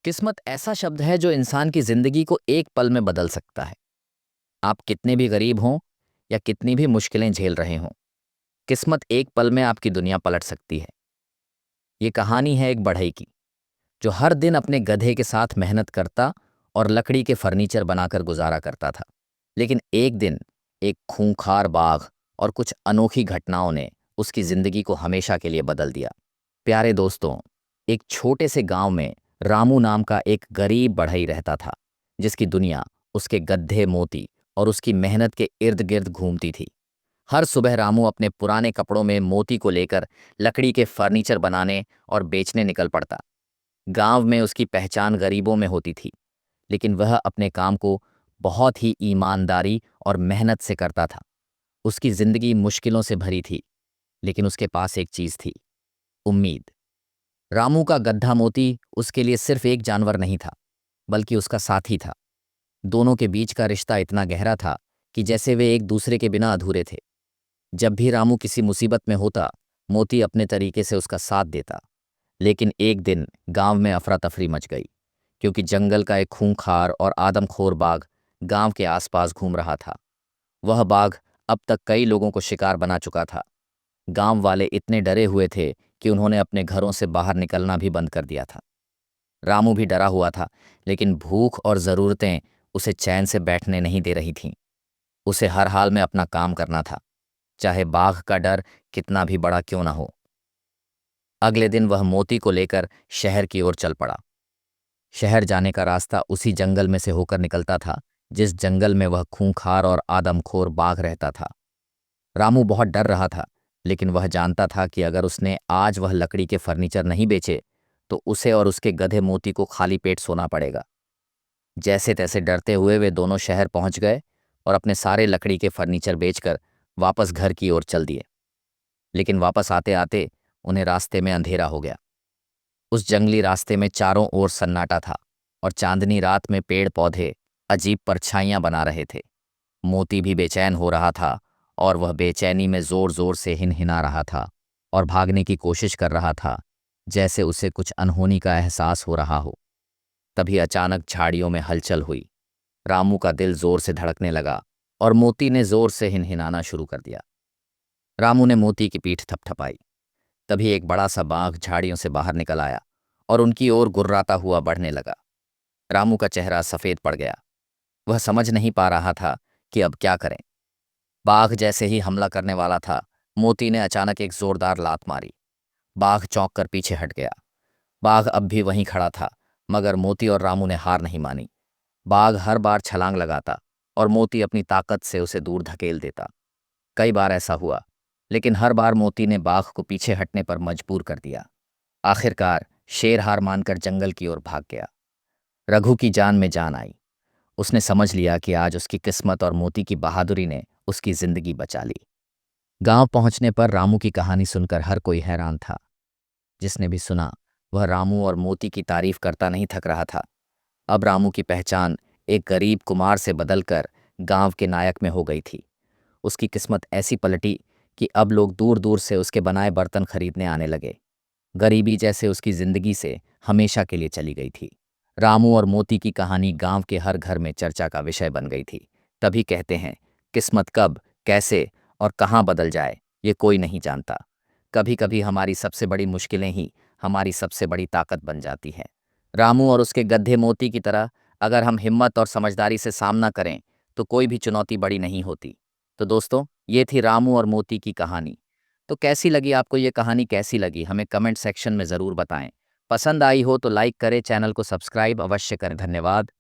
किस्मत ऐसा शब्द है जो इंसान की जिंदगी को एक पल में बदल सकता है। आप कितने भी गरीब हों या कितनी भी मुश्किलें झेल रहे हों, किस्मत एक पल में आपकी दुनिया पलट सकती है। ये कहानी है एक बढ़ई की, जो हर दिन अपने गधे के साथ मेहनत करता और लकड़ी के फर्नीचर बनाकर गुजारा करता था। लेकिन एक दिन एक खूंखार बाघ और कुछ अनोखी घटनाओं ने उसकी जिंदगी को हमेशा के लिए बदल दिया। प्यारे दोस्तों, एक छोटे से गांव में रामू नाम का एक गरीब बढ़ई रहता था, जिसकी दुनिया उसके गड्ढे मोती और उसकी मेहनत के इर्द गिर्द घूमती थी। हर सुबह रामू अपने पुराने कपड़ों में मोती को लेकर लकड़ी के फर्नीचर बनाने और बेचने निकल पड़ता। गांव में उसकी पहचान गरीबों में होती थी, लेकिन वह अपने काम को बहुत ही ईमानदारी और मेहनत से करता था। उसकी जिंदगी मुश्किलों से भरी थी, लेकिन उसके पास एक चीज थी, उम्मीद। रामू का गड्ढा मोती उसके लिए सिर्फ एक जानवर नहीं था, बल्कि उसका साथी था। दोनों के बीच का रिश्ता इतना गहरा था कि जैसे वे एक दूसरे के बिना अधूरे थे। जब भी रामू किसी मुसीबत में होता, मोती अपने तरीके से उसका साथ देता। लेकिन एक दिन गांव में अफरा तफरी मच गई, क्योंकि जंगल का एक खूंखार और आदमखोर बाघ गांव के आसपास घूम रहा था। वह बाघ अब तक कई लोगों को शिकार बना चुका था। गांव वाले इतने डरे हुए थे कि उन्होंने अपने घरों से बाहर निकलना भी बंद कर दिया था। रामू भी डरा हुआ था, लेकिन भूख और ज़रूरतें उसे चैन से बैठने नहीं दे रही थीं। उसे हर हाल में अपना काम करना था, चाहे बाघ का डर कितना भी बड़ा क्यों ना हो। अगले दिन वह मोती को लेकर शहर की ओर चल पड़ा। शहर जाने का रास्ता उसी जंगल में से होकर निकलता था, जिस जंगल में वह खूंखार और आदमखोर बाघ रहता था। रामू बहुत डर रहा था, लेकिन वह जानता था कि अगर उसने आज वह लकड़ी के फर्नीचर नहीं बेचे, तो उसे और उसके गधे मोती को खाली पेट सोना पड़ेगा। जैसे तैसे डरते हुए वे दोनों शहर पहुंच गए और अपने सारे लकड़ी के फर्नीचर बेचकर वापस घर की ओर चल दिए। लेकिन वापस आते आते उन्हें रास्ते में अंधेरा हो गया। उस जंगली रास्ते में चारों ओर सन्नाटा था, और चांदनी रात में पेड़ पौधे अजीब परछाइयां बना रहे थे। मोती भी बेचैन हो रहा था, और वह बेचैनी में जोर जोर से हिनहिना रहा था और भागने की कोशिश कर रहा था, जैसे उसे कुछ अनहोनी का एहसास हो रहा हो। तभी अचानक झाड़ियों में हलचल हुई। रामू का दिल जोर से धड़कने लगा और मोती ने जोर से हिनहिनाना शुरू कर दिया। रामू ने मोती की पीठ थपथपाई। तभी एक बड़ा सा बाघ झाड़ियों से बाहर निकल आया और उनकी ओर गुर्राता हुआ बढ़ने लगा। रामू का चेहरा सफेद पड़ गया। वह समझ नहीं पा रहा था कि अब क्या करें। बाघ जैसे ही हमला करने वाला था, मोती ने अचानक एक जोरदार लात मारी। बाघ चौंक कर पीछे हट गया। बाघ अब भी वहीं खड़ा था, मगर मोती और रामू ने हार नहीं मानी। बाघ हर बार छलांग लगाता और मोती अपनी ताकत से उसे दूर धकेल देता। कई बार ऐसा हुआ, लेकिन हर बार मोती ने बाघ को पीछे हटने पर मजबूर कर दिया। आखिरकार शेर हार मानकर जंगल की ओर भाग गया। रघु की जान में जान आई। उसने समझ लिया कि आज उसकी किस्मत और मोती की बहादुरी ने उसकी जिंदगी बचा ली। गांव पहुंचने पर रामू की कहानी सुनकर हर कोई हैरान था। जिसने भी सुना, वह रामू और मोती की तारीफ करता नहीं थक रहा था। अब रामू की पहचान एक गरीब कुमार से बदलकर गांव के नायक में हो गई थी। उसकी किस्मत ऐसी पलटी कि अब लोग दूर दूर से उसके बनाए बर्तन खरीदने आने लगे। गरीबी जैसे उसकी जिंदगी से हमेशा के लिए चली गई थी। रामू और मोती की कहानी गांव के हर घर में चर्चा का विषय बन गई थी। तभी कहते हैं, किस्मत कब, कैसे और कहाँ बदल जाए, ये कोई नहीं जानता। कभी कभी हमारी सबसे बड़ी मुश्किलें ही हमारी सबसे बड़ी ताकत बन जाती हैं। रामू और उसके गड्ढे मोती की तरह अगर हम हिम्मत और समझदारी से सामना करें, तो कोई भी चुनौती बड़ी नहीं होती। तो दोस्तों, ये थी रामू और मोती की कहानी। तो कैसी लगी आपको ये कहानी, कैसी लगी हमें कमेंट सेक्शन में ज़रूर बताएं। पसंद आई हो तो लाइक करें, चैनल को सब्सक्राइब अवश्य करें। धन्यवाद।